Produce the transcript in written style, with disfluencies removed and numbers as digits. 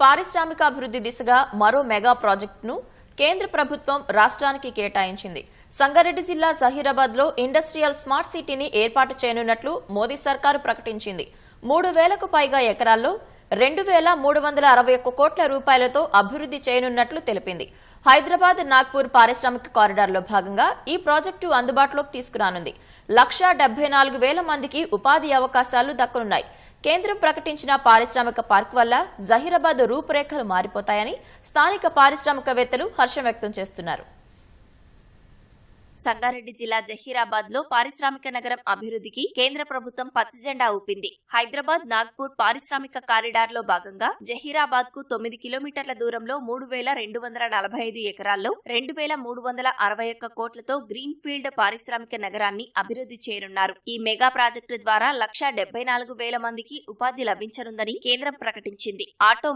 పారిశ్రామికాభివృద్ధి దిశగా మరో మెగా ప్రాజెక్టును కేంద్ర ప్రభుత్వం రాష్ట్రానికి కేటాయించింది. సంగారెడ్డి జిల్లా జహీరాబాద్లో ఇండస్ట్రియల్ స్మార్ట్ సిటీని ఏర్పాటు చేయనున్నట్లు మోదీ సర్కారు ప్రకటించింది. 3000కు పైగా ఎకరాల్లో 2361 కోట్ల రూపాయలతో అభివృద్ధి చేయనున్నట్లు తెలిపింది. హైదరాబాద్ నాగ్పూర్ పారిశ్రామిక కారిడార్లో భాగంగా ఈ ప్రాజెక్టు అందుబాటులోకి తీసుకురానుంది. 174,000 మందికి ఉపాధి అవకాశాలు దక్కనున్నాయి. కేంద్రం ప్రకటించిన పారిశ్రామిక పార్క్ వల్ల జహీరాబాద్ రూపురేఖలు మారిపోతాయని స్థానిక పారిశ్రామికవేత్తలు హర్షం వ్యక్తం చేస్తున్నారు. సంగారెడ్డి జిల్లా జహీరాబాద్ లో పారిశ్రామిక నగరం అభివృద్ధికి కేంద్ర ప్రభుత్వం పచ్చజెండా ఊపింది. హైదరాబాద్ నాగ్పూర్ పారిశ్రామిక కారిడార్ లో భాగంగా జహీరాబాద్ కు 9 కిలోమీటర్ల దూరంలో 3,245 ఎకరాల్లో 2,361 కోట్లతో గ్రీన్ ఫీల్డ్ పారిశ్రామిక నగరాన్ని అభివృద్ధి చేయనున్నారు. ఈ మెగా ప్రాజెక్టు ద్వారా 174,000 మందికి ఉపాధి లభించనుందని కేంద్రం ప్రకటించింది. ఆటో